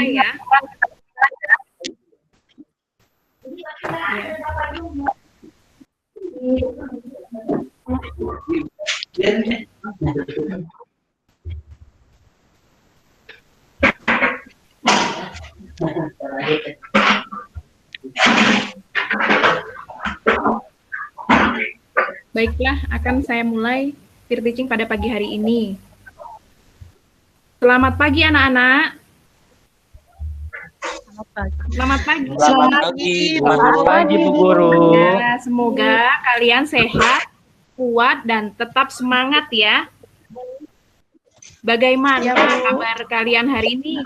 mulai ya. Baiklah, akan saya mulai peer teaching pada pagi hari ini. Selamat pagi anak-anak. Selamat pagi. Selamat pagi, Bu Guru. Ya, semoga kalian sehat, kuat, dan tetap semangat ya. Bagaimana kabar kalian hari ini?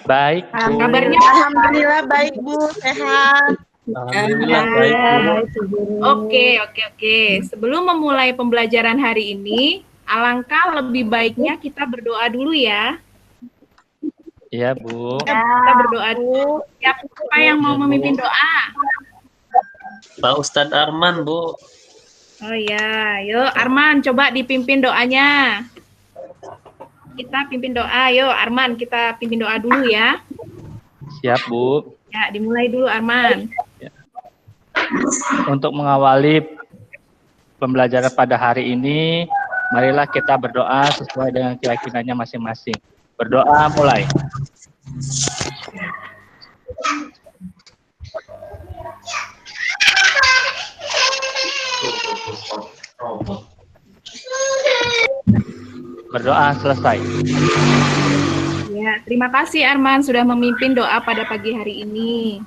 Baik, Bu. Kabarnya Alhamdulillah baik, Bu. Sehat. Alhamdulillah baik, Bu. Oke. Sebelum memulai pembelajaran hari ini, alangkah lebih baiknya kita berdoa dulu ya. Iya, Bu. Kita berdoa dulu. Siapa yang mau memimpin doa? Pak Ustadz Arman, Bu. Oh ya, yuk Arman coba dipimpin doanya. Kita pimpin doa, yuk Arman kita pimpin doa dulu ya. Siap, Bu. Ya, dimulai dulu Arman. Untuk mengawali pembelajaran pada hari ini, marilah kita berdoa sesuai dengan keyakinannya masing-masing. Berdoa mulai. Berdoa selesai. Ya, terima kasih Arman sudah memimpin doa pada pagi hari ini.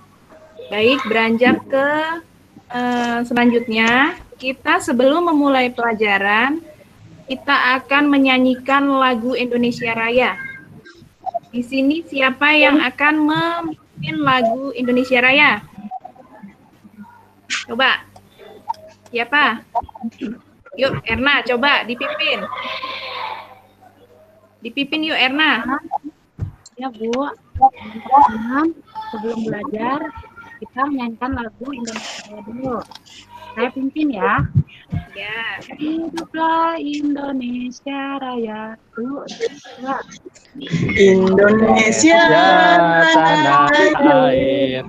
Baik, beranjak ke selanjutnya. Kita sebelum memulai pelajaran, kita akan menyanyikan lagu Indonesia Raya. Di sini siapa yang akan memimpin lagu Indonesia Raya? Coba. Siapa? Yuk, Erna, coba dipimpin. Dipimpin yuk, Erna. Ya, Bu. Sebelum belajar, kita menyanyikan lagu Indonesia Raya dulu. Saya pimpin ya. Ya. Hiduplah Indonesia Raya. Dua. Indonesia tanah air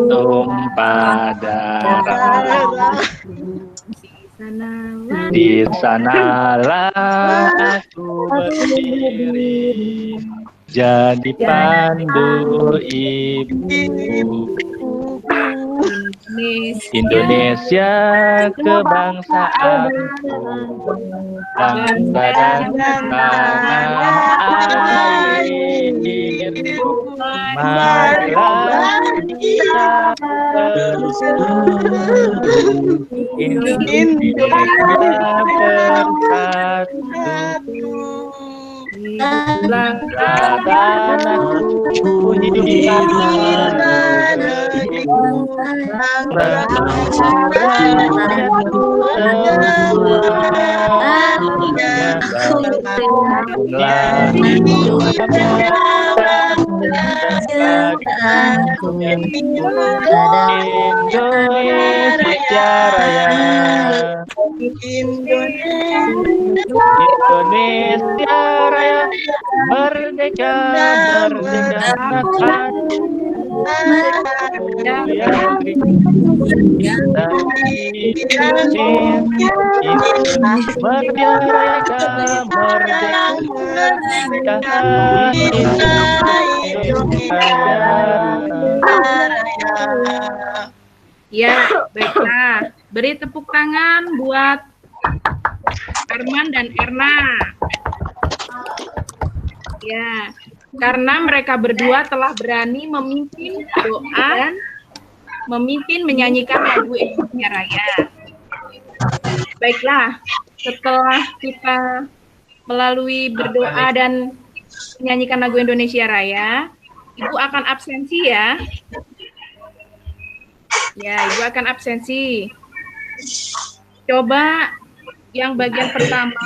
tumpah darah, di sanalah aku berdiri, jadi pandu ibu. Indonesia kebangsaanku, bangsa dan tanah air. Marilah kita bersatu, Indonesia bersatu. Tanahku Indonesia Raya, Indonesia Raya, merdeka, merdeka, Ya, baiklah. Beri tepuk tangan buat Arman dan Erna. Ya, karena mereka berdua telah berani memimpin doa dan memimpin menyanyikan lagu Indonesia Raya. Baiklah, setelah kita melalui berdoa dan menyanyikan lagu Indonesia Raya, Ibu akan absensi ya. Ya, Ibu akan absensi. Coba yang bagian pertama,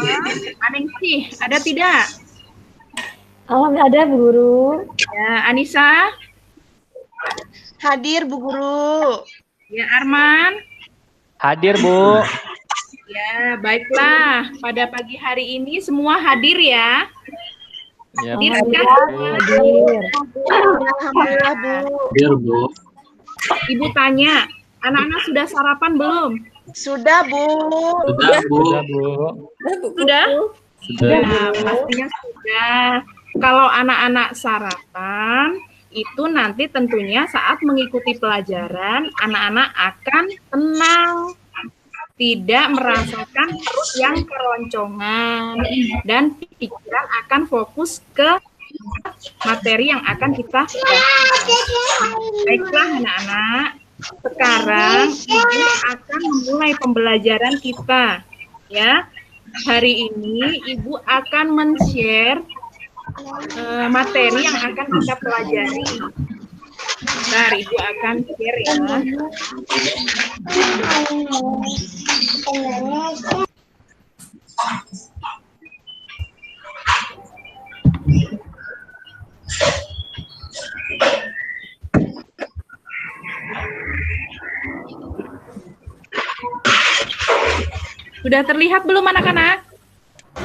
Aningsih, ada tidak? Ada, Bu Guru. Ya, Anissa? Hadir, Bu Guru. Ya, Arman? hadir, Bu. Ya, baiklah. Pada pagi hari ini semua hadir ya. Ya, Hadir kan? Hadir. Alhamdulillah, Bu. Hadir, Bu. Ibu tanya, anak-anak sudah sarapan belum? Sudah, Bu. Sudah, Bu. sudah Bu. Sudah? Sudah. Ya, pastinya sudah. Kalau anak-anak sarapan, itu nanti tentunya saat mengikuti pelajaran, anak-anak akan tenang, tidak merasakan perut yang keroncongan, dan pikiran akan fokus ke materi yang akan kita bahas. Baiklah anak-anak, sekarang Ibu akan memulai pembelajaran kita. Ya, hari ini Ibu akan men-share materi yang akan kita pelajari. Bentar, Ibu akan share ya. Sudah terlihat belum anak-anak?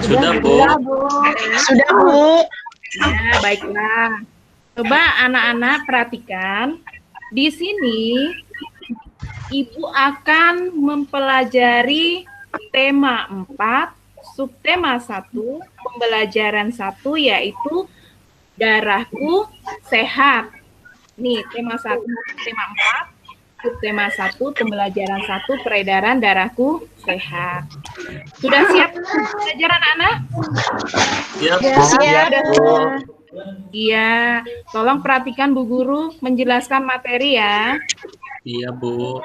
Sudah, Bu. Sudah, Bu. Ya, baiklah. Coba anak-anak perhatikan. Di sini Ibu akan mempelajari tema 4, subtema 1, pembelajaran 1 yaitu darahku sehat. Nih, tema 1, tema 4, subtema 1, pembelajaran 1, peredaran darahku sehat. Sudah siap belajar anak-anak? Siap, Siap, Bu. Iya, tolong perhatikan Bu Guru menjelaskan materi ya. Iya, Bu.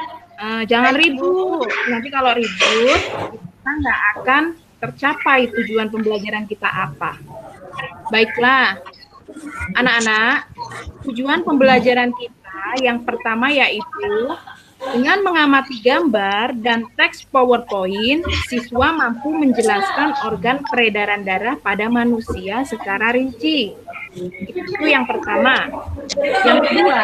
Jangan ribut, nanti kalau ribut kita nggak akan tercapai tujuan pembelajaran kita apa. Baiklah, anak-anak, tujuan pembelajaran kita yang pertama yaitu dengan mengamati gambar dan teks PowerPoint, siswa mampu menjelaskan organ peredaran darah pada manusia secara rinci. Itu yang pertama. Yang kedua,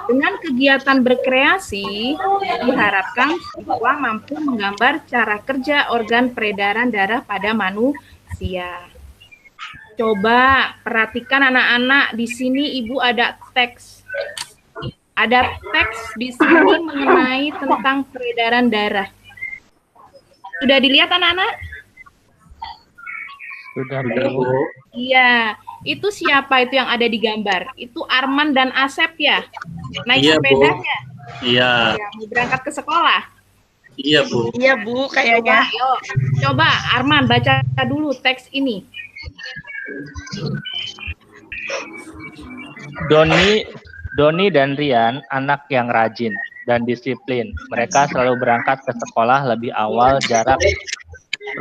dengan kegiatan berkreasi, diharapkan siswa mampu menggambar cara kerja organ peredaran darah pada manusia. Coba perhatikan anak-anak, di sini Ibu ada teks. Ada teks di sini mengenai tentang peredaran darah. Sudah dilihat anak-anak? Sudah Bu. Iya. Itu siapa itu yang ada di gambar? Itu Arman dan Asep ya? Naik Iya, Bu. sepedanya? Iya. Ya, mau berangkat ke sekolah? Iya, Bu. Iya, Bu, kayaknya. Coba Arman baca dulu teks ini. Doni dan Rian anak yang rajin dan disiplin. Mereka selalu berangkat ke sekolah lebih awal. Jarak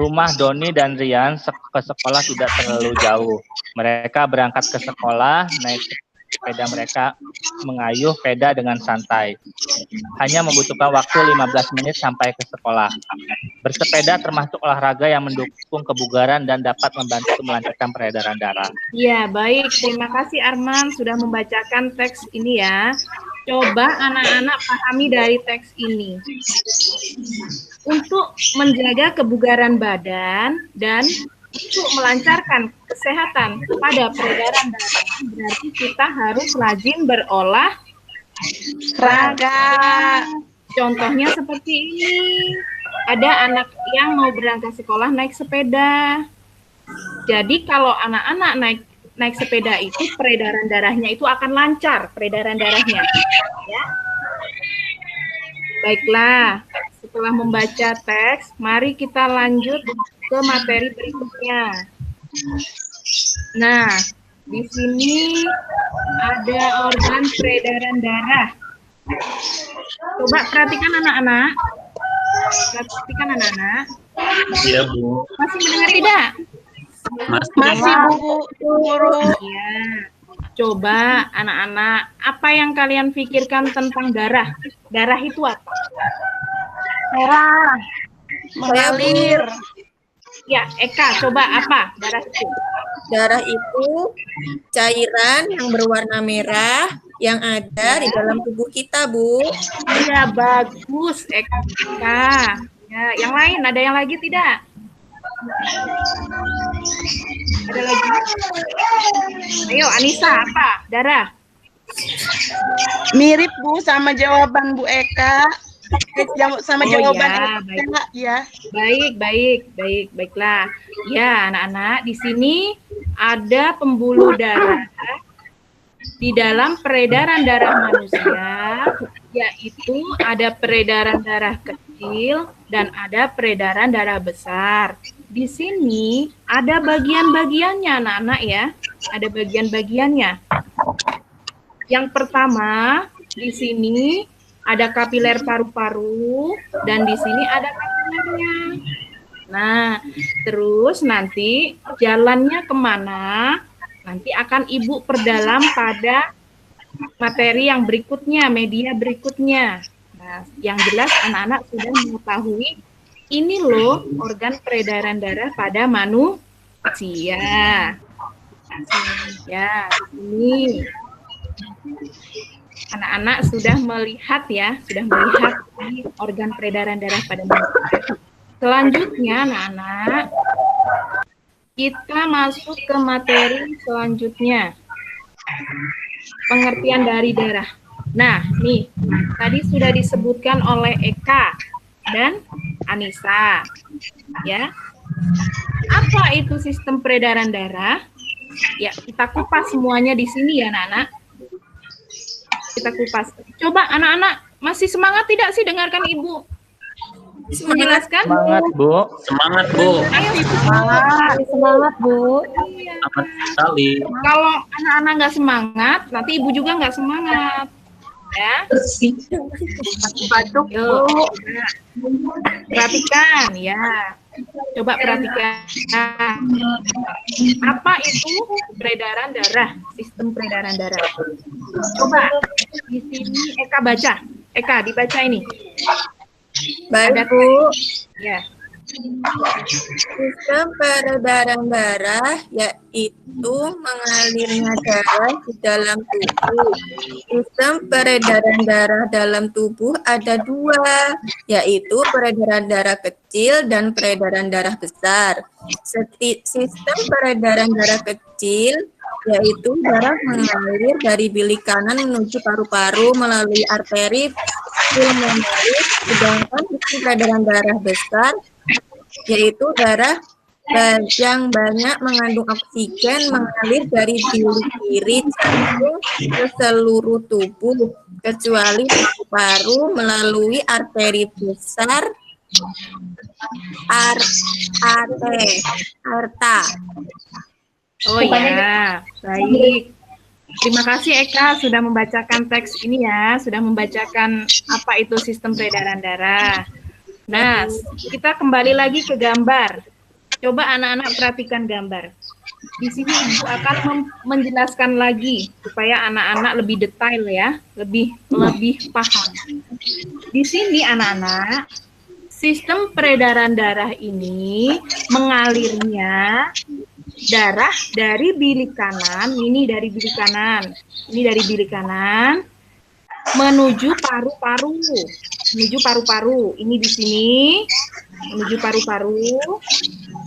rumah Doni dan Rian ke sekolah tidak terlalu jauh. Mereka berangkat ke sekolah, naik sepeda mereka mengayuh sepeda dengan santai. Hanya membutuhkan waktu 15 menit sampai ke sekolah. Bersepeda termasuk olahraga yang mendukung kebugaran dan dapat membantu melancarkan peredaran darah. Ya, baik. Terima kasih Arman sudah membacakan teks ini ya. Coba anak-anak pahami dari teks ini. Untuk menjaga kebugaran badan dan untuk melancarkan kesehatan pada peredaran darah, berarti kita harus rajin berolahraga. Contohnya seperti ini. Ada anak yang mau berangkat sekolah naik sepeda. Jadi kalau anak-anak naik sepeda itu peredaran darahnya itu akan lancar, peredaran darahnya. Ya. Baiklah, setelah membaca teks, mari kita lanjut ke materi berikutnya. Nah, di sini ada organ peredaran darah. Coba perhatikan anak-anak. Perhatikan anak-anak. Iya, Bu. Masih mendengar tidak? Masih, Bu. Guru. Iya. Coba anak-anak, apa yang kalian pikirkan tentang darah? Darah itu apa? Merah. Mengalir. Ya, Eka, coba apa darah itu? Darah itu cairan yang berwarna merah yang ada di dalam tubuh kita, Bu. Iya, bagus, Eka. Ya, yang lain, ada yang lagi tidak? Ada lagi? Ayo Anissa, apa? Darah. Mirip Bu sama jawaban Bu Eka. Sama Oh, jawaban ya, Eka ya. Baiklah. Ya, anak-anak, di sini ada pembuluh darah di dalam peredaran darah manusia, yaitu ada peredaran darah kecil dan ada peredaran darah besar. Di sini ada bagian-bagiannya, anak-anak ya. Ada bagian-bagiannya. Yang pertama, di sini ada kapiler paru-paru dan di sini ada kapilernya. Nah, terus nanti jalannya kemana? Nanti akan Ibu perdalam pada materi yang berikutnya, media berikutnya. Nah, yang jelas anak-anak sudah mengetahui ini loh organ peredaran darah pada manusia. Ya, ini. Anak-anak sudah melihat ini organ peredaran darah pada manusia. Selanjutnya, anak-anak, kita masuk ke materi selanjutnya. Pengertian dari darah. Nah, nih, tadi sudah disebutkan oleh Eka dan Anissa. Ya. Apa itu sistem peredaran darah? Ya, kita kupas semuanya di sini ya, anak-anak. Kita kupas. Coba anak-anak masih semangat tidak sih dengarkan Ibu menjelaskan? Semangat, Bu. Semangat, Bu. Ayo Semangat, Bu. Semangat sekali. Kalau anak-anak nggak semangat, nanti Ibu juga nggak semangat. Ya. Batuk Yuk, Bu. perhatikan ya. Coba perhatikan. Apa itu peredaran darah? Sistem peredaran darah. Coba di sini Eka baca. Eka dibaca ini. Baik, Ada Bu. Ya. Sistem peredaran darah yaitu mengalirnya darah di dalam tubuh. Sistem peredaran darah dalam tubuh ada dua, yaitu peredaran darah kecil dan peredaran darah besar. Sistem peredaran darah kecil yaitu darah mengalir dari bilik kanan menuju paru-paru melalui arteri pulmonaris, sedangkan sistem peredaran darah besar yaitu darah yang banyak mengandung oksigen mengalir dari bilik kiri jantung ke seluruh tubuh kecuali paru-paru melalui arteri besar arta. Oh ya, baik. Terima kasih Eka sudah membacakan teks ini ya, sudah membacakan apa itu sistem peredaran darah. Nah, kita kembali lagi ke gambar. Coba anak-anak perhatikan gambar. Di sini Ibu akan menjelaskan lagi supaya anak-anak lebih detail ya, lebih paham. Di sini anak-anak, sistem peredaran darah ini mengalirnya darah dari bilik kanan, ini dari bilik kanan, menuju paru-paru, ini di sini, menuju paru-paru,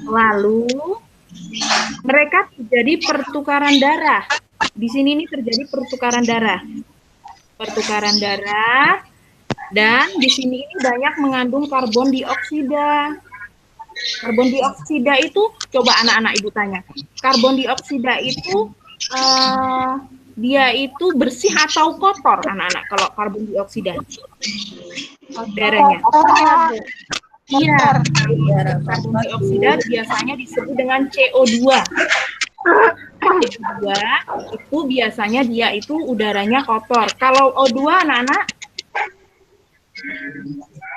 lalu mereka terjadi pertukaran darah. Di sini ini terjadi pertukaran darah, dan di sini ini banyak mengandung karbon dioksida. Karbon dioksida itu, coba anak-anak Ibu tanya, karbon dioksida itu dia itu bersih atau kotor anak-anak kalau karbon dioksida darahnya? Iya, karbon dioksida biasanya disebut dengan CO2. CO2 itu biasanya dia itu udaranya kotor. Kalau O2 anak-anak?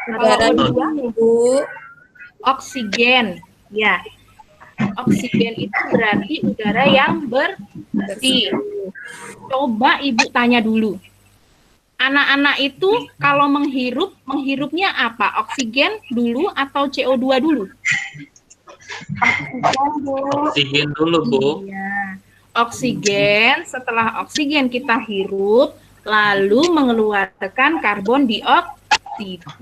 Kalau O2 Bu, oksigen, ya. Oksigen itu berarti udara yang bersih. Coba Ibu tanya dulu. Anak-anak itu kalau menghirupnya apa? Oksigen dulu atau CO2 dulu? Oksigen dulu, Bu. Iya. Oksigen, setelah oksigen kita hirup, lalu mengeluarkan karbon dioksida.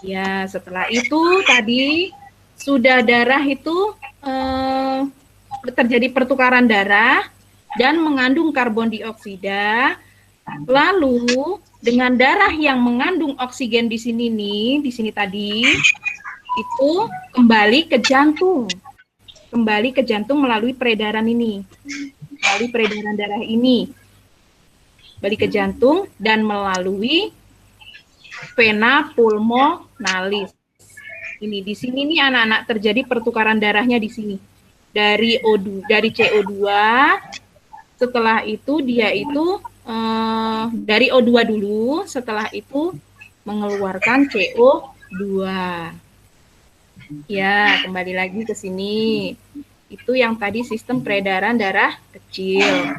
Ya, setelah itu tadi sudah darah itu terjadi pertukaran darah dan mengandung karbon dioksida. Lalu dengan darah yang mengandung oksigen di sini tadi itu kembali ke jantung. Kembali ke jantung melalui peredaran ini. Melalui peredaran darah ini. Balik ke jantung dan melalui vena pulmonalis. Ini di sini nih anak-anak terjadi pertukaran darahnya di sini. Dari CO2, setelah itu dia itu dari O2 dulu, setelah itu mengeluarkan CO2. Ya, kembali lagi ke sini. Itu yang tadi sistem peredaran darah kecil.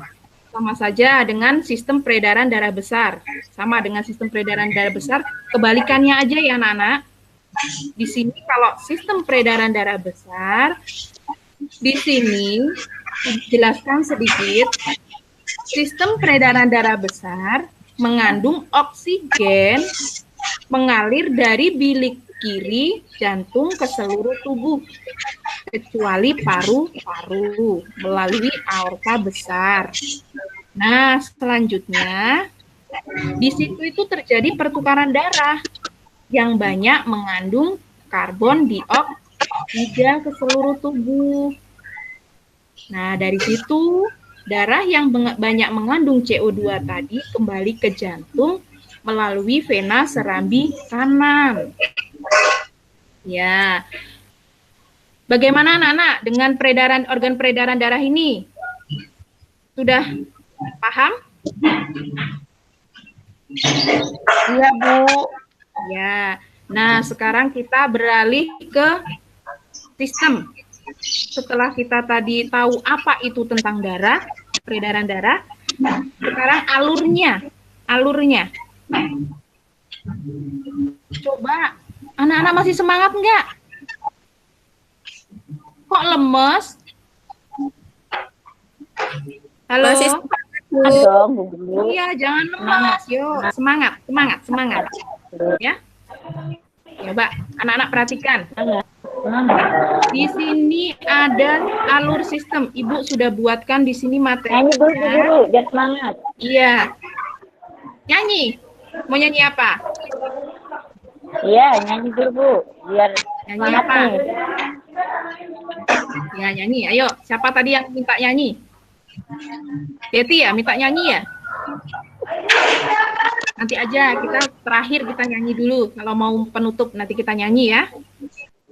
Sama saja dengan sistem peredaran darah besar. Sama dengan sistem peredaran darah besar, kebalikannya aja ya anak-anak. Di sini kalau sistem peredaran darah besar, di sini dijelaskan sedikit. Sistem peredaran darah besar mengandung oksigen mengalir dari bilik kiri jantung ke seluruh tubuh, kecuali paru-paru melalui aorta besar. Nah, selanjutnya di situ itu terjadi pertukaran darah yang banyak mengandung karbon dioksida ke seluruh tubuh. Nah, dari situ darah yang banyak mengandung CO2 tadi kembali ke jantung melalui vena serambi kanan. Ya. Bagaimana anak-anak dengan organ peredaran darah ini? Sudah paham? Iya, Bu. Ya. Nah, sekarang kita beralih ke sistem. Setelah kita tadi tahu apa itu tentang darah, peredaran darah, sekarang alurnya. Coba, anak-anak masih semangat enggak? Kok lemes? Halo? Masih Dong, Bu. Iya, jangan lemas. Yuk, semangat. Ya. Coba, anak-anak perhatikan. Di sini ada alur sistem. Ibu sudah buatkan di sini materinya. Nyanyi dulu, guru, biar semangat. Iya. Nyanyi. Mau nyanyi apa? Iya, nyanyi dulu, Bu, biar Nyanyi semangat apa? nih. Ya, nyanyi. Ayo, siapa tadi yang minta nyanyi? Deti ya, minta nyanyi ya? Nanti aja, kita terakhir kita nyanyi dulu. Kalau mau penutup, nanti kita nyanyi ya.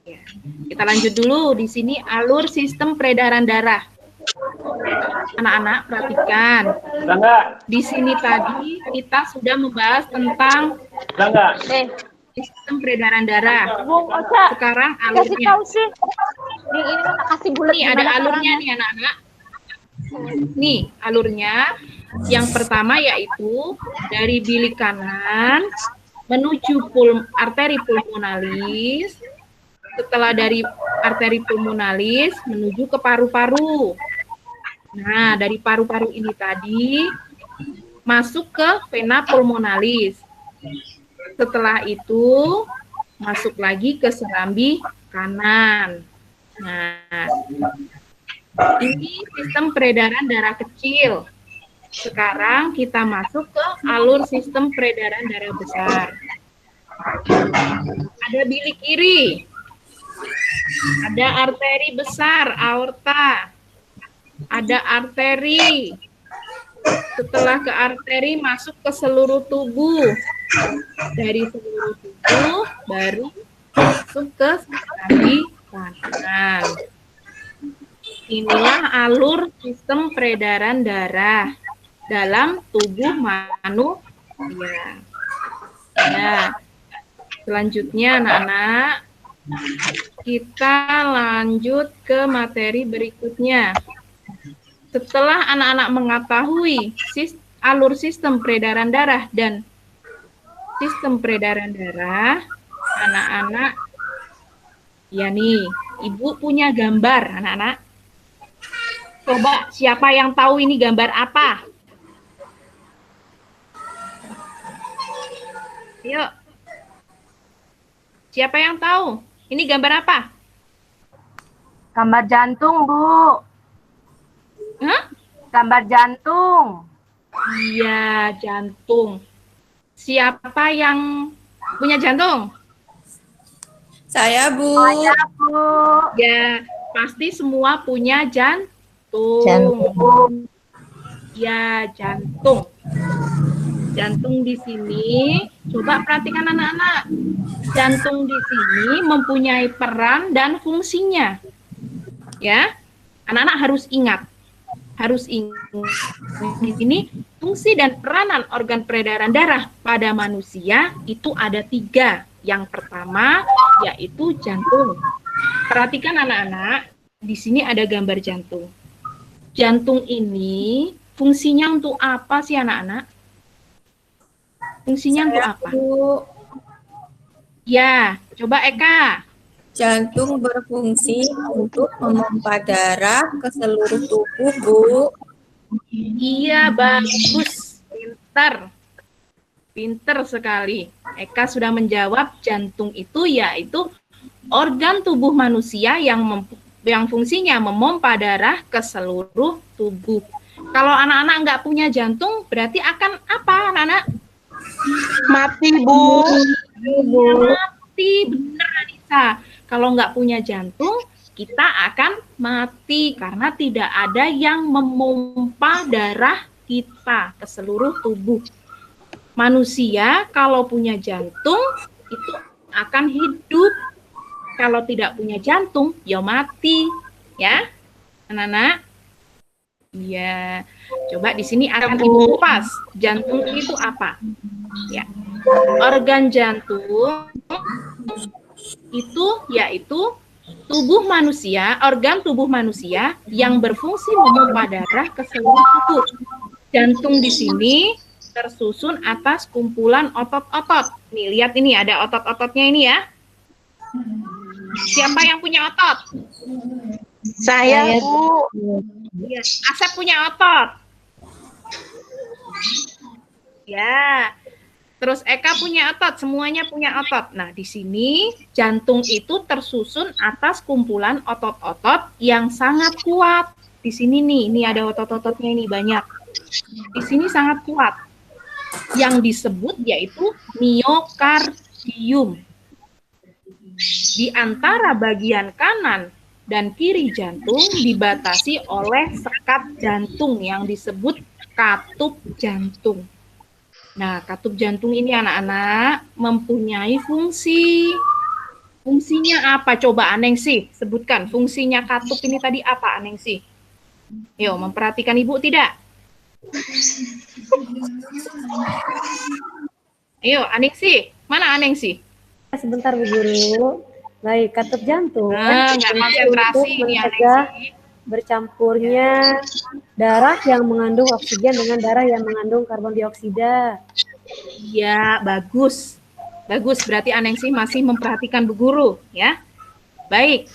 Ya. Kita lanjut dulu. Di sini alur sistem peredaran darah. Anak-anak perhatikan. Di sini tadi kita sudah membahas tentang sistem peredaran darah. Bung Ocha, Sekarang kasih alurnya. tahu sih. Ini mah kasih bulat. Nih ada alurnya nih anak-anak. Nih alurnya. Yang pertama yaitu dari bilik kanan menuju arteri pulmonalis. Setelah dari arteri pulmonalis menuju ke paru-paru. Nah, dari paru-paru ini tadi masuk ke vena pulmonalis. Setelah itu masuk lagi ke serambi kanan. Nah, ini sistem peredaran darah kecil. Sekarang kita masuk ke alur sistem peredaran darah besar. Ada bilik kiri. Ada arteri besar, aorta. Ada arteri. Setelah ke arteri masuk ke seluruh tubuh. Dari seluruh tubuh baru masuk ke serambi kanan. Inilah alur sistem peredaran darah dalam tubuh manusia. Ya. Selanjutnya anak-anak, kita lanjut ke materi berikutnya. Setelah anak-anak mengetahui alur sistem peredaran darah dan sistem peredaran darah, anak-anak, ya nih, Ibu punya gambar, anak-anak. Coba siapa yang tahu ini gambar apa? Yuk. Siapa yang tahu? Ini gambar apa? Gambar jantung, Bu. Gambar jantung. Iya, jantung. Siapa yang punya jantung? Saya, Bu. Saya, Bu. Ya, pasti semua punya jantung. Jantung. Ya, jantung. Jantung di sini, coba perhatikan anak-anak. Jantung di sini mempunyai peran dan fungsinya. Ya, anak-anak harus ingat. Di sini fungsi dan peranan organ peredaran darah pada manusia itu ada 3. Yang pertama yaitu jantung. Perhatikan anak-anak, di sini ada gambar jantung. Jantung ini fungsinya untuk apa sih anak-anak? Fungsinya untuk apa? Bu. Ya, coba Eka. Jantung berfungsi untuk memompa darah ke seluruh tubuh, Bu. Iya, bagus. Pinter sekali. Eka sudah menjawab jantung itu yaitu organ tubuh manusia yang fungsinya memompa darah ke seluruh tubuh. Kalau anak-anak nggak punya jantung, berarti akan apa anak-anak? Mati, Bu. Mati, benar Anissa. Kalau nggak punya jantung, kita akan mati karena tidak ada yang memompa darah kita ke seluruh tubuh. Manusia kalau punya jantung itu akan hidup. Kalau tidak punya jantung, ya mati. Ya, anak-anak? Iya. Coba di sini akan Ibu kupas. Jantung itu apa? Ya. Organ jantung itu yaitu tubuh manusia, organ tubuh manusia yang berfungsi memompa darah ke seluruh tubuh. Jantung di sini tersusun atas kumpulan otot-otot. Nih, lihat ini ada otot-ototnya ini ya. Siapa yang punya otot? Saya, Bu. Ya, Asep punya otot. Ya. Terus Eka punya otot, semuanya punya otot. Nah, di sini jantung itu tersusun atas kumpulan otot-otot yang sangat kuat. Di sini nih, ini ada otot-ototnya ini banyak. Di sini sangat kuat. Yang disebut yaitu miokardium. Di antara bagian kanan dan kiri jantung dibatasi oleh sekat jantung yang disebut katup jantung. Nah, katup jantung ini anak-anak mempunyai fungsi. Fungsinya apa? Coba Anengsi, sebutkan. Fungsinya katup ini tadi apa, Anengsi? Yuk, memperhatikan Ibu tidak? Ayo, Anengsi. Mana Anengsi? Sebentar Bu Guru. Baik, katup jantung. Nah, nggak konsentrasi ini mencegah Anengsi. bercampurnya darah yang mengandung oksigen dengan darah yang mengandung karbon dioksida. Iya, bagus. Bagus, berarti Anengsi masih memperhatikan Bu Guru, ya. Baik,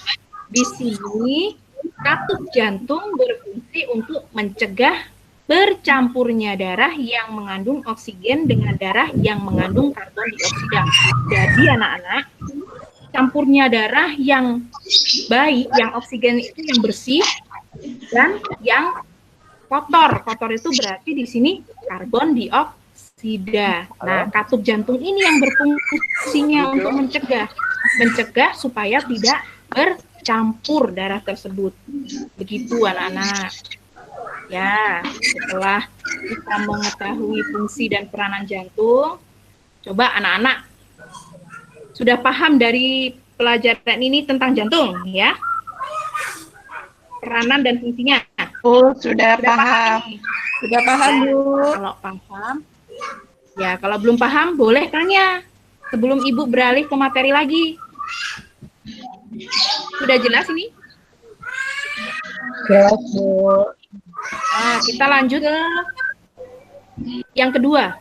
di sini katup jantung berfungsi untuk mencegah bercampurnya darah yang mengandung oksigen dengan darah yang mengandung karbon dioksida. Jadi anak-anak, campurnya darah yang baik, yang oksigen itu yang bersih, dan yang kotor. Kotor itu berarti di sini karbon dioksida. Nah, katup jantung ini yang berfungsinya untuk mencegah supaya tidak bercampur darah tersebut. Begitu anak-anak. Ya, setelah kita mengetahui fungsi dan peranan jantung, coba anak-anak sudah paham dari pelajaran ini tentang jantung, ya? Peranan dan fungsinya. Oh, sudah paham. Sudah paham, Bu. Kalau paham, ya kalau belum paham boleh tanya sebelum Ibu beralih ke materi lagi. Sudah jelas ini? Jelas, Bu. Nah, kita lanjut ke yang kedua.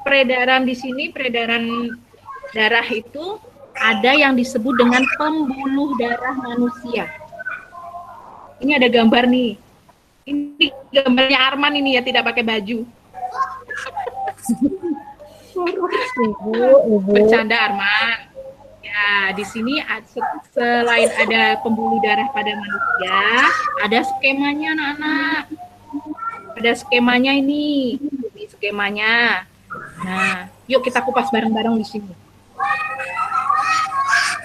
Peredaran di sini, peredaran darah itu ada yang disebut dengan pembuluh darah manusia. Ini ada gambar nih. Ini gambarnya Arman ini ya, tidak pakai baju. Ibu. Bercanda Arman. Ya, Nah, di sini selain ada pembuluh darah pada manusia, ada skemanya anak-anak. Ada skemanya ini skemanya. Nah, yuk kita kupas bareng-bareng di sini.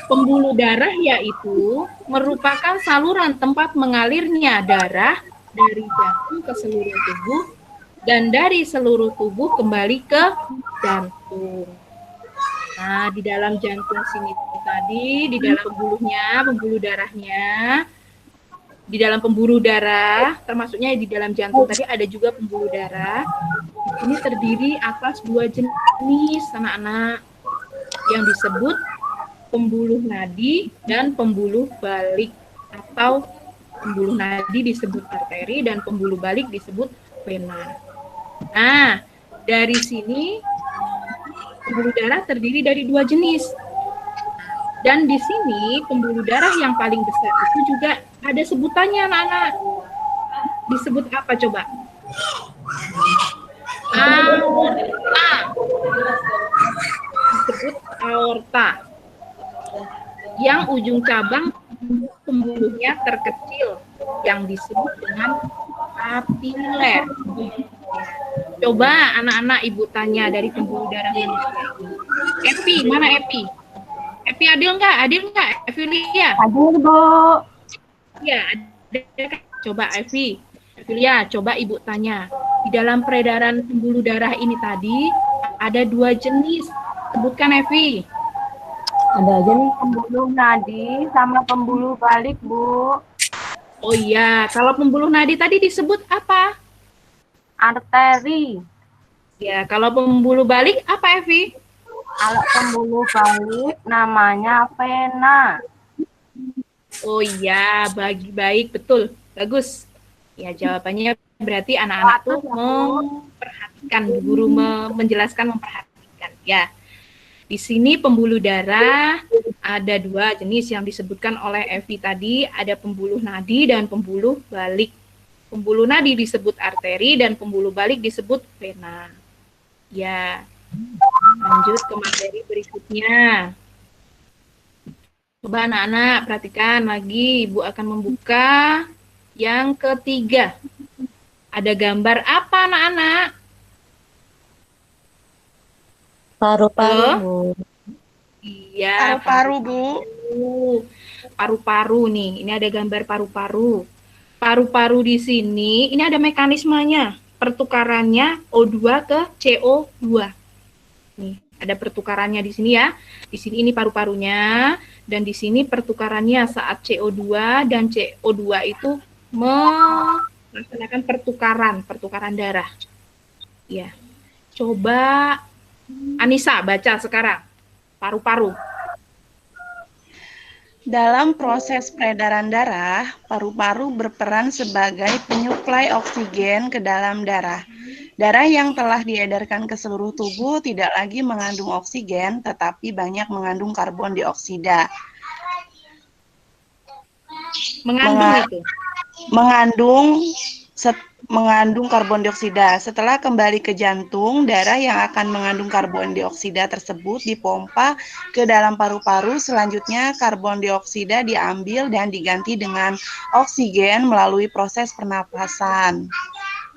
Pembuluh darah yaitu merupakan saluran tempat mengalirnya darah dari jantung ke seluruh tubuh dan dari seluruh tubuh kembali ke jantung. Nah, di dalam jantung sini tadi, di dalam pembuluh darahnya, di dalam pembuluh darah, termasuknya di dalam jantung tadi ada juga pembuluh darah. Ini terdiri atas 2 jenis anak-anak yang disebut pembuluh nadi dan pembuluh balik, atau pembuluh nadi disebut arteri dan pembuluh balik disebut vena. Nah, dari sini pembuluh darah terdiri dari 2 jenis. Dan di sini pembuluh darah yang paling besar itu juga ada sebutannya anak-anak. Disebut apa coba? Aorta. Disebut aorta. Yang ujung cabang pembuluhnya terkecil yang disebut dengan kapiler. Coba anak-anak ibu tanya dari pembuluh darah manusia. Epi, mana Epi? Epi adil nggak? Adil nggak? Evi Lia? Adil, Bu. Ya, ada. Coba Evi. Evi Lia, coba ibu tanya. Di dalam peredaran pembuluh darah ini tadi ada 2 jenis. Sebutkan Evi. Ada aja nih. Pembuluh nadi sama pembuluh balik, Bu. Oh iya, kalau pembuluh nadi tadi disebut apa? Arteri. Ya, kalau pembuluh balik apa Evi? Kalau pembuluh balik namanya vena. Oh iya, baik, betul. Bagus. Ya, jawabannya berarti anak-anak tuh memperhatikan, guru menjelaskan memperhatikan. Ya. Di sini pembuluh darah ada 2 jenis yang disebutkan oleh Evi tadi, ada pembuluh nadi dan pembuluh balik. Pembuluh nadi disebut arteri dan pembuluh balik disebut vena. Ya, lanjut ke materi berikutnya. Coba anak-anak perhatikan lagi, Ibu akan membuka yang ketiga. Ada gambar apa anak-anak? Paru-paru. Iya, Paru-paru, Bu. Paru-paru nih. Ini ada gambar paru-paru. Paru-paru di sini, ini ada mekanismenya. Pertukarannya O2 ke CO2. Nih, ada pertukarannya di sini ya. Di sini ini paru-parunya dan di sini pertukarannya saat CO2 dan CO2 itu melaksanakan pertukaran darah. Ya. Coba Anissa baca sekarang. Paru-paru. Dalam proses peredaran darah, paru-paru berperan sebagai penyuplai oksigen ke dalam darah. Darah yang telah diedarkan ke seluruh tubuh tidak lagi mengandung oksigen, tetapi banyak mengandung karbon dioksida. Mengandung karbon dioksida. Setelah kembali ke jantung, darah yang akan mengandung karbon dioksida tersebut dipompa ke dalam paru-paru. Selanjutnya, karbon dioksida diambil dan diganti dengan oksigen melalui proses pernapasan.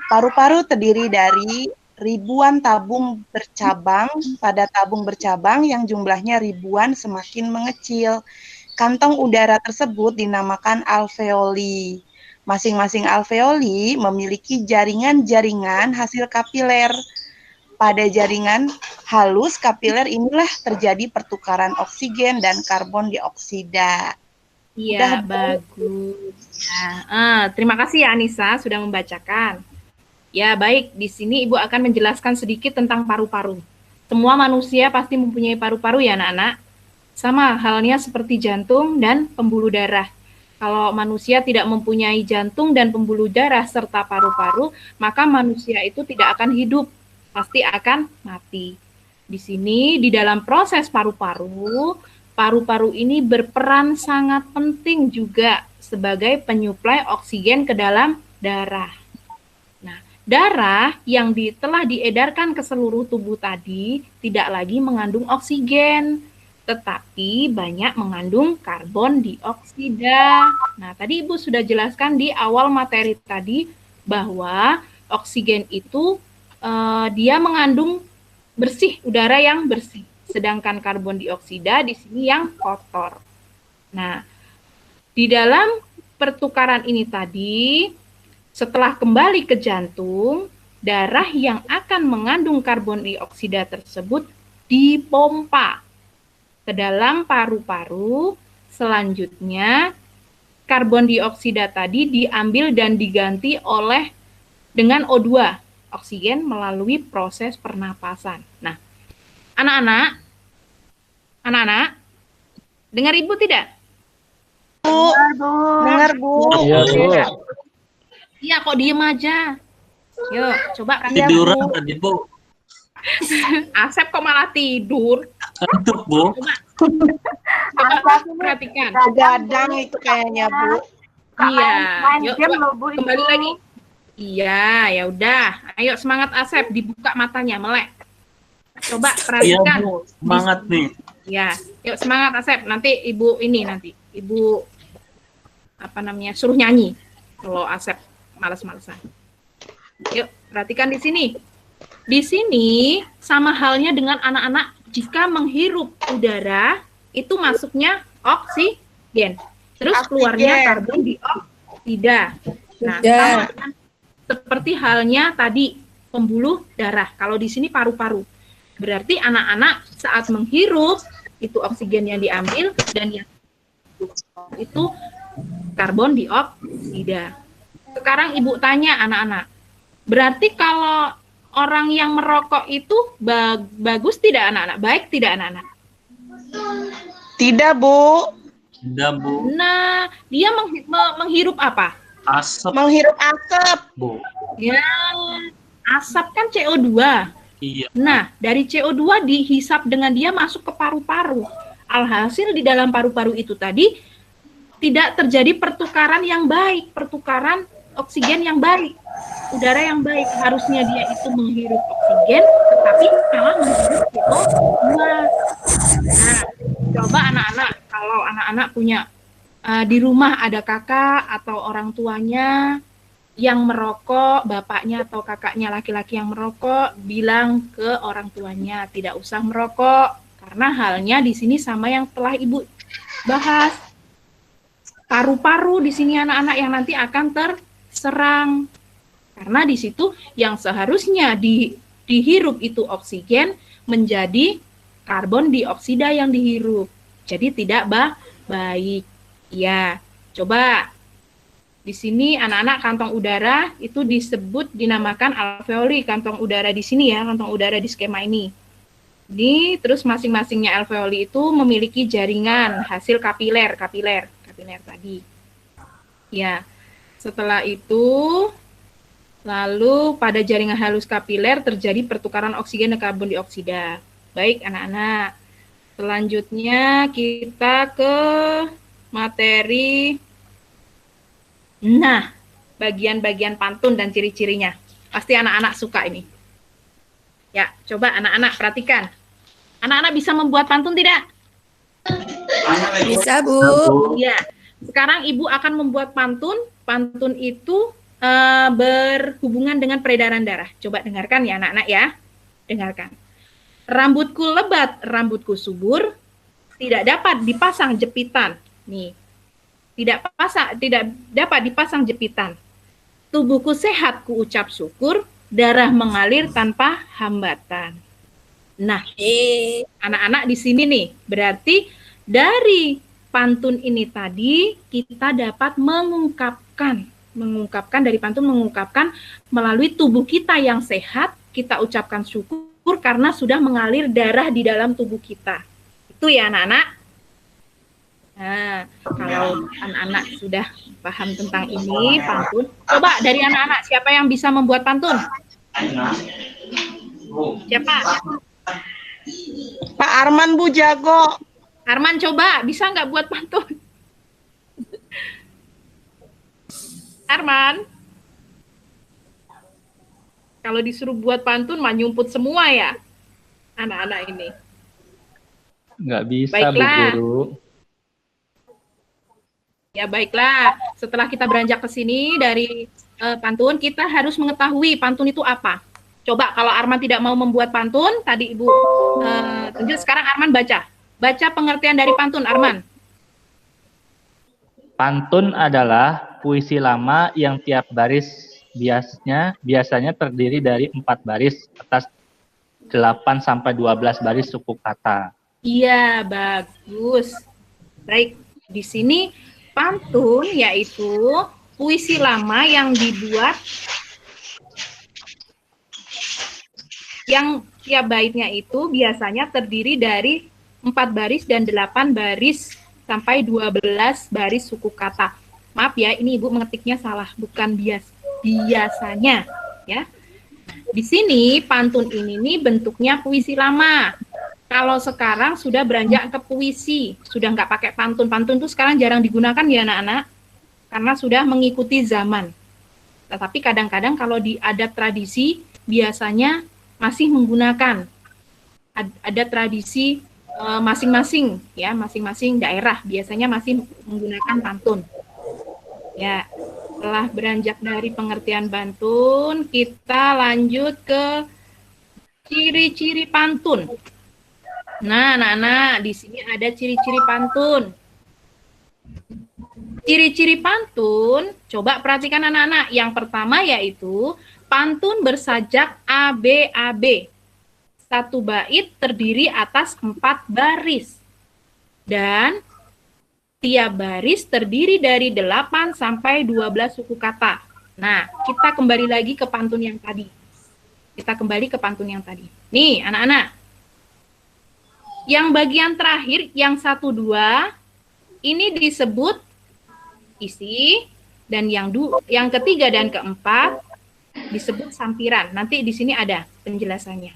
Paru-paru terdiri dari ribuan tabung bercabang. Pada tabung bercabang yang jumlahnya ribuan semakin mengecil. Kantong udara tersebut dinamakan alveoli. Masing-masing alveoli memiliki jaringan-jaringan hasil kapiler. Pada jaringan halus kapiler inilah terjadi pertukaran oksigen dan karbon dioksida. Iya, bagus. Nah, terima kasih ya Anissa sudah membacakan. Ya, baik. Di sini Ibu akan menjelaskan sedikit tentang paru-paru. Semua manusia pasti mempunyai paru-paru ya anak-anak. Sama halnya seperti jantung dan pembuluh darah. Kalau manusia tidak mempunyai jantung dan pembuluh darah serta paru-paru, maka manusia itu tidak akan hidup, pasti akan mati. Di sini, di dalam proses paru-paru, paru-paru ini berperan sangat penting juga sebagai penyuplai oksigen ke dalam darah. Nah, darah yang telah diedarkan ke seluruh tubuh tadi tidak lagi mengandung oksigen. tetapi banyak mengandung karbon dioksida. Nah, tadi Ibu sudah jelaskan di awal materi tadi bahwa oksigen itu dia mengandung bersih, udara yang bersih, sedangkan karbon dioksida di sini yang kotor. Nah, di dalam pertukaran ini tadi, setelah kembali ke jantung, darah yang akan mengandung karbon dioksida tersebut dipompa ke dalam paru-paru. Selanjutnya, karbon dioksida tadi diambil dan diganti dengan O2, oksigen melalui proses pernapasan. Nah, anak-anak, dengar Ibu tidak? Dengar, Bu. Iya, Bu. Iya, kok diem aja? Yuk, coba kalian. Tiduran tadi, Bu. Asep kok malah tidur? Ngantuk, Bu. Coba perhatikan. Gadang itu kayaknya, Bu. Iya, Main yuk game coba loh, Bu, kembali itu. lagi. Iya, ya udah. Ayo semangat Asep, dibuka matanya, melek. Coba Iya, perhatikan. Bu. Semangat nih. Ya, yuk semangat Asep. Nanti Ibu suruh nyanyi kalau Asep malas-malasan. Yuk, perhatikan di sini. Di sini sama halnya dengan anak-anak jika menghirup udara itu masuknya oksigen. Terus keluarnya karbon dioksida. Nah, sama seperti halnya tadi pembuluh darah. Kalau di sini paru-paru. Berarti anak-anak saat menghirup itu oksigen yang diambil dan yang itu karbon dioksida. Sekarang Ibu tanya anak-anak. Berarti kalau orang yang merokok itu bagus tidak anak-anak? Baik tidak anak-anak? Tidak, Bu. Tidak, Bu. Nah, dia menghirup apa? Asap, Menghirup asap. Bu. Ya, asap kan CO2. Iya. Nah, dari CO2 dihisap dengan dia masuk ke paru-paru. Alhasil di dalam paru-paru itu tadi tidak terjadi pertukaran yang baik, pertukaran oksigen yang baik, udara yang baik. Harusnya dia itu menghirup oksigen, tetapi malah menghirup CO2. Nah, coba anak-anak, kalau anak-anak punya di rumah ada kakak atau orang tuanya yang merokok, bapaknya atau kakaknya laki-laki yang merokok, bilang ke orang tuanya tidak usah merokok, karena halnya di sini sama yang telah Ibu bahas. Paru-paru di sini anak-anak yang nanti akan terserang. Karena di situ yang seharusnya dihirup itu oksigen menjadi karbon dioksida yang dihirup. Jadi tidak baik. Ya, coba di sini anak-anak kantong udara itu dinamakan alveoli, kantong udara di sini ya, kantong udara di skema ini. Ini terus masing-masingnya alveoli itu memiliki jaringan hasil kapiler tadi. Ya, setelah itu lalu pada jaringan halus kapiler terjadi pertukaran oksigen dan karbon dioksida. Baik anak-anak, selanjutnya kita ke materi. Nah, bagian-bagian pantun dan ciri-cirinya. Pasti anak-anak suka ini. Ya, coba anak-anak perhatikan. Anak-anak bisa membuat pantun tidak? Bisa, Bu. Ya, sekarang Ibu akan membuat pantun. Pantun itu berhubungan dengan peredaran darah. Coba dengarkan ya anak-anak ya. Dengarkan. Rambutku lebat, rambutku subur, tidak dapat dipasang jepitan. Nih, tidak dapat dipasang jepitan. Tubuhku sehat, ku ucap syukur, darah mengalir tanpa hambatan. Nah, anak-anak di sini nih, berarti dari pantun ini tadi kita dapat mengungkapkan dari pantun mengungkapkan melalui tubuh kita yang sehat, kita ucapkan syukur karena sudah mengalir darah di dalam tubuh kita. Itu ya anak-anak. Nah, kalau anak-anak sudah paham tentang ini, pantun. Coba dari anak-anak, siapa yang bisa membuat pantun? Siapa? Pak Arman, Bu, jago. Arman, coba. Bisa nggak buat pantun? Arman? Kalau disuruh buat pantun, mah nyumput semua ya. Anak-anak ini. Nggak bisa, Bu Baiklah. Guru. Ya baiklah, setelah kita beranjak ke sini dari pantun, kita harus mengetahui pantun itu apa. Coba kalau Arman tidak mau membuat pantun, tadi Ibu tunjuk, sekarang Arman baca. Baca pengertian dari pantun, Arman. Pantun adalah puisi lama yang tiap baris biasanya terdiri dari 4 baris atas 8-12 baris suku kata. Iya, bagus. Baik, di sini pantun yaitu puisi lama yang dibuat yang tiap baitnya itu biasanya terdiri dari 4 baris dan 8 baris sampai 12 baris suku kata. Maaf ya, ini Ibu mengetiknya salah, bukan biasanya ya. Di sini pantun ini nih bentuknya puisi lama. Kalau sekarang sudah beranjak ke puisi, sudah nggak pakai pantun. Pantun itu sekarang jarang digunakan ya anak-anak, karena sudah mengikuti zaman. Tetapi kadang-kadang kalau di adat tradisi, biasanya masih menggunakan. Ada tradisi masing-masing, ya, masing-masing daerah biasanya masih menggunakan pantun. Ya, setelah beranjak dari pengertian pantun, kita lanjut ke ciri-ciri pantun. Nah, anak-anak, di sini ada ciri-ciri pantun. Ciri-ciri pantun, coba perhatikan anak-anak. Yang pertama yaitu pantun bersajak ABAB. Satu bait terdiri atas 4 baris. Dan tiap baris terdiri dari 8 sampai 12 suku kata. Nah, kita kembali lagi ke pantun yang tadi. Nih, anak-anak. Yang bagian terakhir, yang 1-2, ini disebut isi, dan yang ketiga dan keempat disebut sampiran. Nanti di sini ada penjelasannya.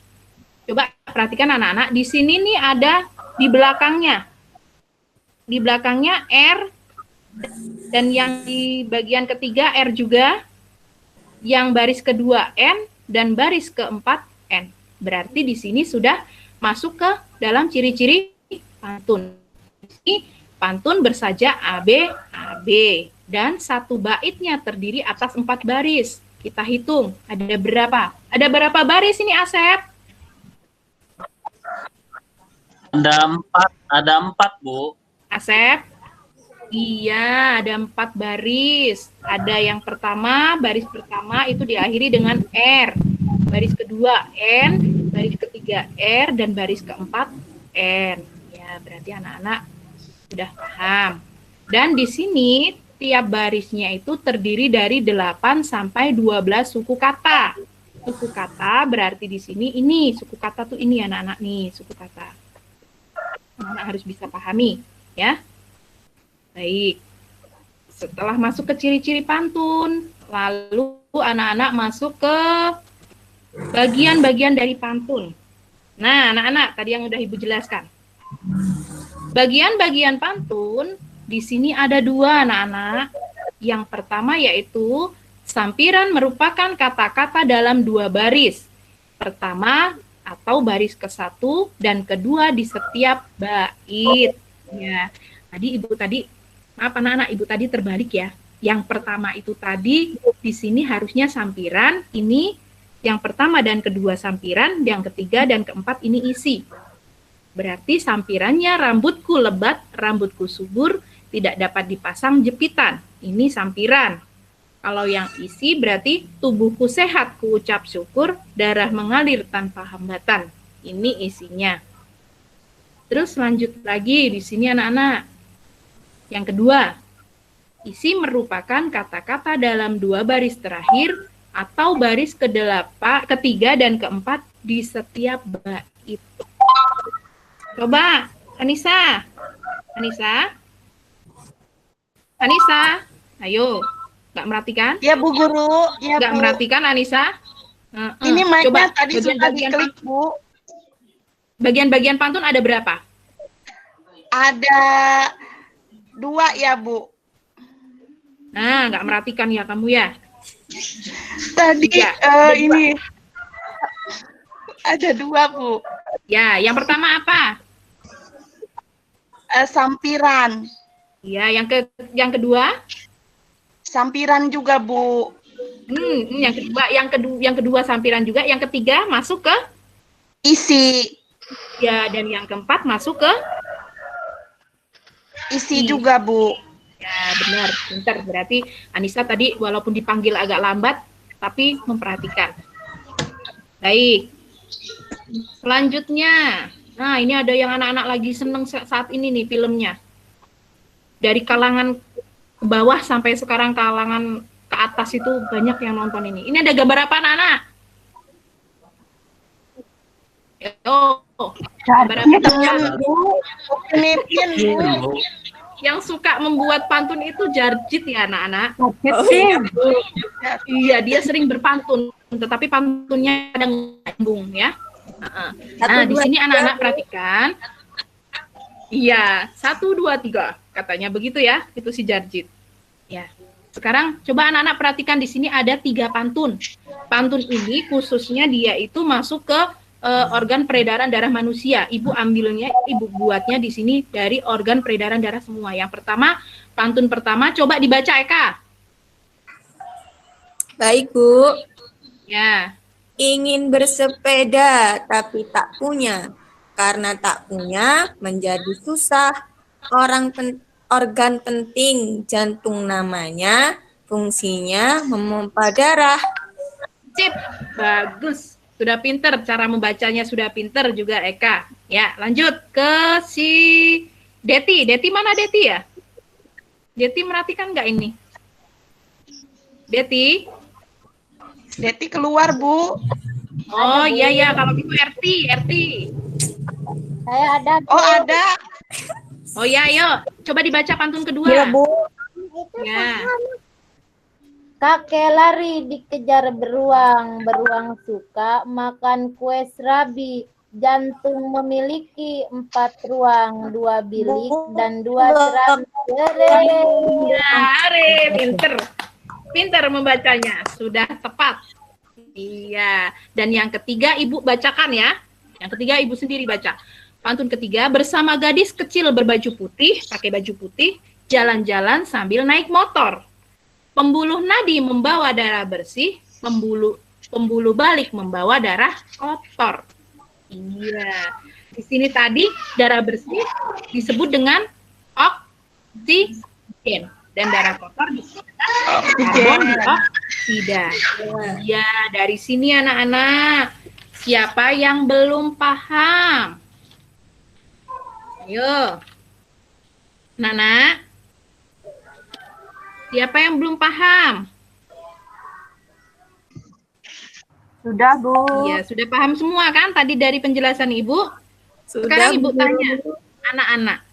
Coba perhatikan anak-anak, di sini nih ada di belakangnya. Di belakangnya R, dan yang di bagian ketiga R juga, yang baris kedua N, dan baris keempat N. Berarti di sini sudah masuk ke dalam ciri-ciri pantun. Ini pantun bersajak ABAB dan satu baitnya terdiri atas 4 baris. Kita hitung ada berapa? Ada berapa baris ini, Asep? Ada 4, Bu. Asep? Iya, ada 4 baris. Ada yang pertama, baris pertama itu diakhiri dengan R. Baris kedua N, baris ketiga R, dan baris keempat N. Ya, berarti anak-anak sudah paham. Dan di sini tiap barisnya itu terdiri dari 8 sampai 12 suku kata. Suku kata berarti di sini ini, suku kata tuh ini anak-anak nih, suku kata. Anak-anak harus bisa pahami, ya. Baik. Setelah masuk ke ciri-ciri pantun, lalu anak-anak masuk ke bagian-bagian dari pantun. Nah, anak-anak, tadi yang udah Ibu jelaskan. Bagian-bagian pantun, di sini ada 2, anak-anak. Yang pertama yaitu, sampiran merupakan kata-kata dalam 2 baris. Pertama, atau baris ke-1, dan kedua di setiap bait. Ya, maaf anak-anak, Ibu tadi terbalik ya. Yang pertama itu tadi, di sini harusnya sampiran, ini yang pertama dan kedua sampiran, yang ketiga dan keempat ini isi. Berarti sampirannya rambutku lebat, rambutku subur, tidak dapat dipasang jepitan. Ini sampiran. Kalau yang isi berarti tubuhku sehat, ku ucap syukur, darah mengalir tanpa hambatan. Ini isinya. Terus lanjut lagi di sini anak-anak. Yang kedua, isi merupakan kata-kata dalam 2 baris terakhir atau baris ketiga dan keempat di setiap bait. Coba, Anissa, ayo, nggak merhatikan? Ya Bu Guru, ya Nggak Bu. merhatikan Anissa? Ini mic-nya tadi sudah bagian-bagian diklik Bu. bagian-bagian pantun ada berapa? Ada 2 ya Bu. Nah, nggak merhatikan ya kamu ya? Tadi Ya, ada 2. ini ada 2 Bu. Ya, yang pertama apa? Sampiran. Ya, yang kedua? Sampiran juga, Bu. Yang kedua sampiran juga. Yang ketiga masuk ke isi. Ya, dan yang keempat masuk ke isi juga, Bu. Ya, benar. Pintar. Berarti Anissa tadi walaupun dipanggil agak lambat, tapi memperhatikan. Baik. Selanjutnya. Nah, ini ada yang anak-anak lagi seneng saat ini nih filmnya. Dari kalangan ke bawah sampai sekarang kalangan ke atas itu banyak yang nonton ini. Ini ada gambar apa, anak-anak? Gambar apa? Yang suka membuat pantun itu Jarjit ya, anak-anak. Iya, dia sering berpantun, tetapi pantunnya kadang nyambung ya. Nah, di sini anak-anak perhatikan. Iya, 1, 2, 3 katanya begitu ya, itu si Jarjit. Ya. Sekarang coba anak-anak perhatikan di sini ada 3 pantun. Pantun ini khususnya dia itu masuk ke organ peredaran darah manusia. Ibu buatnya di sini dari organ peredaran darah semua. Yang pertama, pantun pertama coba dibaca Eka. Baik, Bu. Ya. Ingin bersepeda tapi tak punya. Karena tak punya menjadi susah. Organ penting jantung namanya, fungsinya memompa darah. Sip, bagus. Sudah pinter, cara membacanya sudah pinter juga Eka. Ya, lanjut ke si Deti. Deti mana Deti ya? Deti merhatikan nggak ini? Deti? Deti keluar, Bu. Oh iya ya, kalau itu RT. Saya ada. Oh, ada. Oh iya, ayo. Coba dibaca pantun kedua. Iya, Bu. Ya. Kakek lari dikejar beruang, beruang suka makan kue serabi. Jantung memiliki 4 ruang, 2 bilik dan 2 seram. Pinter membacanya, sudah tepat. Iya. Dan yang ketiga Ibu bacakan ya. Yang ketiga Ibu sendiri baca. Pantun ketiga, bersama gadis kecil berbaju putih, pakai baju putih, jalan-jalan sambil naik motor. Pembuluh nadi membawa darah bersih, pembuluh balik membawa darah kotor. Iya. Di sini tadi darah bersih disebut dengan oksigen dan darah kotor disebut karbon dioksida. Ya, dari sini anak-anak. Siapa yang belum paham? Ayo. Nana. Siapa yang belum paham? Sudah, Bu. Iya, sudah paham semua kan tadi dari penjelasan Ibu? Sekarang Ibu tanya, anak-anak.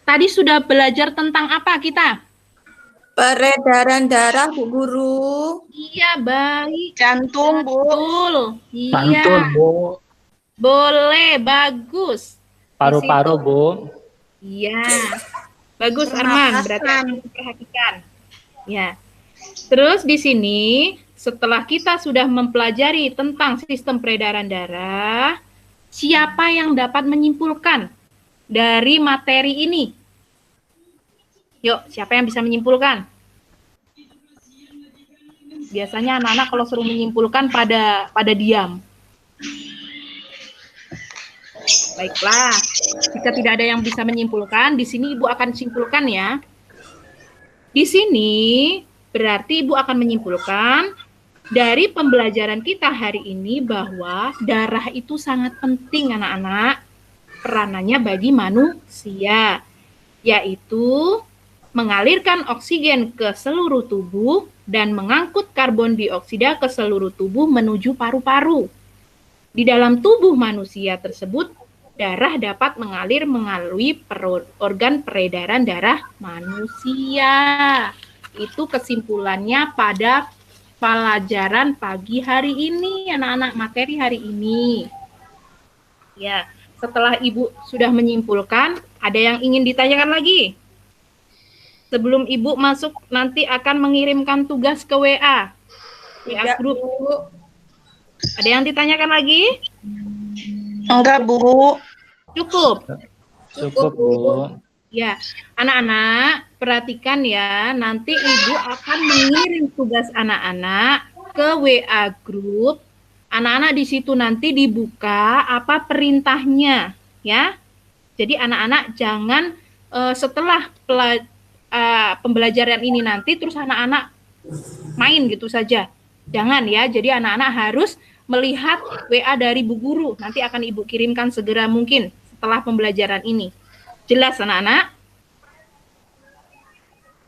Tadi sudah belajar tentang apa kita? Peredaran darah, Bu Guru. Iya, baik. Jantung, Bu. Betul. Iya. Pantun, Bu. Boleh, bagus. Paru-paru, Bu. Iya. Bagus Arman, berarti akan perhatikan. Ya. Terus di sini setelah kita sudah mempelajari tentang sistem peredaran darah, siapa yang dapat menyimpulkan dari materi ini? Yuk, siapa yang bisa menyimpulkan? Biasanya anak-anak kalau suruh menyimpulkan pada diam. Baiklah, jika tidak ada yang bisa menyimpulkan, di sini Ibu akan simpulkan ya. Di sini berarti Ibu akan menyimpulkan dari pembelajaran kita hari ini bahwa darah itu sangat penting anak-anak, peranannya bagi manusia, yaitu mengalirkan oksigen ke seluruh tubuh dan mengangkut karbon dioksida ke seluruh tubuh menuju paru-paru. Di dalam tubuh manusia tersebut, darah dapat mengalir melalui organ peredaran darah manusia. Itu kesimpulannya pada pelajaran pagi hari ini, anak-anak, materi hari ini. Ya, setelah Ibu sudah menyimpulkan, ada yang ingin ditanyakan lagi? Sebelum Ibu masuk, nanti akan mengirimkan tugas ke WA. WA grup. Ada yang ditanyakan lagi? Enggak, Bu. Cukup. Cukup, Bu. Ya, anak-anak perhatikan ya, nanti Ibu akan mengirim tugas anak-anak ke WA grup. Anak-anak di situ nanti dibuka apa perintahnya, ya. Jadi anak-anak jangan setelah pembelajaran ini nanti terus anak-anak main gitu saja. Jangan ya. Jadi anak-anak harus melihat WA dari Bu Guru. Nanti akan Ibu kirimkan segera mungkin setelah pembelajaran ini. Jelas anak-anak?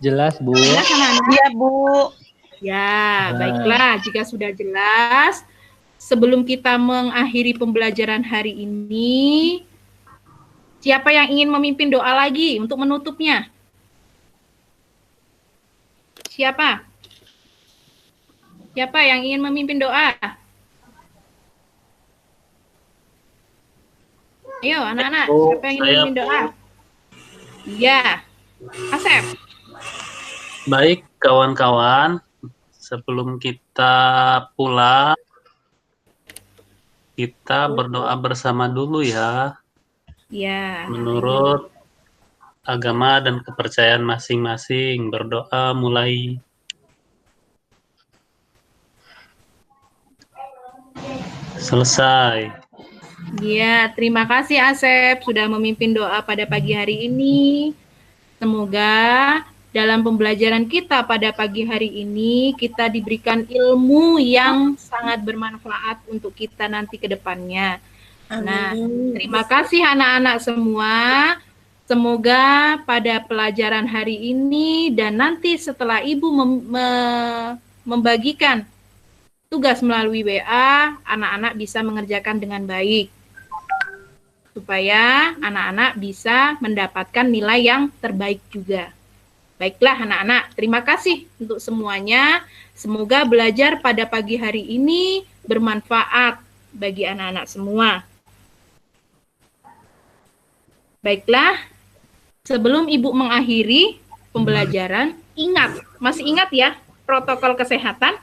Jelas, Bu. Jelas anak-anak? Iya, Bu. Ya, baiklah. Jika sudah jelas, sebelum kita mengakhiri pembelajaran hari ini, siapa yang ingin memimpin doa lagi untuk menutupnya? Siapa? Siapa yang ingin memimpin doa? Ayo, anak-anak. Siapa yang ingin memimpin doa? Iya. Asep. Baik, kawan-kawan. Sebelum kita pulang, kita berdoa bersama dulu ya. Ya. Menurut agama dan kepercayaan masing-masing, berdoa mulai. Selesai. Ya, terima kasih Asep sudah memimpin doa pada pagi hari ini. Semoga dalam pembelajaran kita pada pagi hari ini kita diberikan ilmu yang sangat bermanfaat untuk kita nanti ke depannya. Nah, terima kasih anak-anak semua. Semoga pada pelajaran hari ini dan nanti setelah Ibu membagikan tugas melalui WA, anak-anak bisa mengerjakan dengan baik. Supaya anak-anak bisa mendapatkan nilai yang terbaik juga. Baiklah anak-anak, terima kasih untuk semuanya. Semoga belajar pada pagi hari ini bermanfaat bagi anak-anak semua. Baiklah, sebelum Ibu mengakhiri pembelajaran, masih ingat ya protokol kesehatan?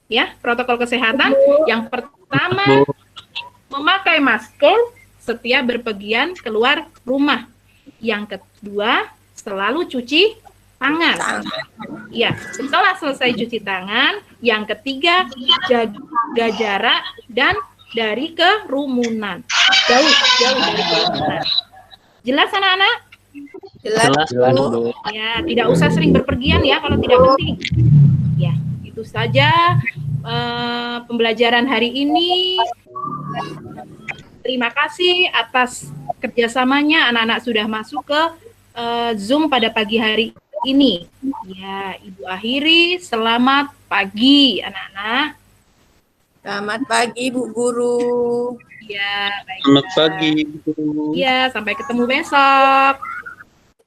Ya, protokol kesehatan yang pertama memakai masker setiap berpergian keluar rumah. Yang kedua, selalu cuci tangan. Ya, setelah selesai cuci tangan, yang ketiga jaga jarak dan dari kerumunan. Jauh dari kerumunan. Jelas anak-anak? Jelas, Bu. Ya, tidak usah sering berpergian ya kalau tidak penting. Ya, itu saja pembelajaran hari ini. Terima kasih atas kerjasamanya. Anak-anak sudah masuk ke Zoom pada pagi hari ini. Ya, Ibu akhiri. Selamat pagi, anak-anak. Selamat pagi, Bu Guru. Ya, baiklah. Selamat pagi, Bu. Ya, sampai ketemu besok.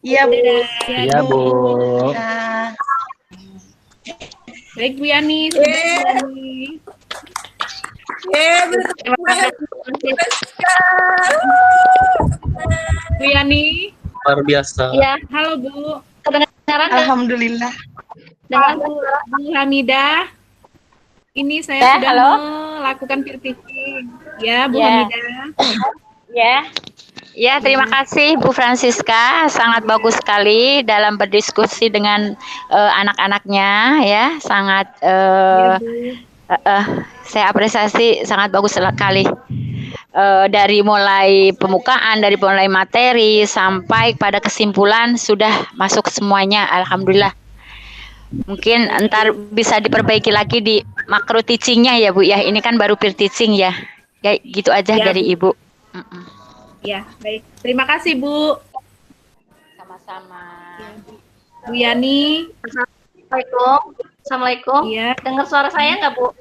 Iya, Bu. Iya, Bu. Nah. Baik, Bu Yani. Bu Yani. Luar biasa. Iya, Halo, Bu. kedengaran nggak? Alhamdulillah. Dengan Bu Hamidah. Ini saya Ya, sudah halo. melakukan peer teaching. Ya, Bu Ya. Hamidah. Ya. Ya, terima kasih Bu Francisca, sangat bagus sekali dalam berdiskusi dengan anak-anaknya ya, sangat Ya, Bu. saya apresiasi, sangat bagus sekali. Dari mulai pembukaan, dari mulai materi sampai pada kesimpulan sudah masuk semuanya, alhamdulillah. Mungkin ntar bisa diperbaiki lagi di makro teachingnya ya Bu ya, ini kan baru peer teaching ya. Ya gitu aja Ya, dari Bu. Ibu. Ya, baik. Terima kasih, Bu. Sama-sama. Bu Yani. Assalamualaikum. Assalamualaikum. Iya. Dengar suara saya nggak Bu?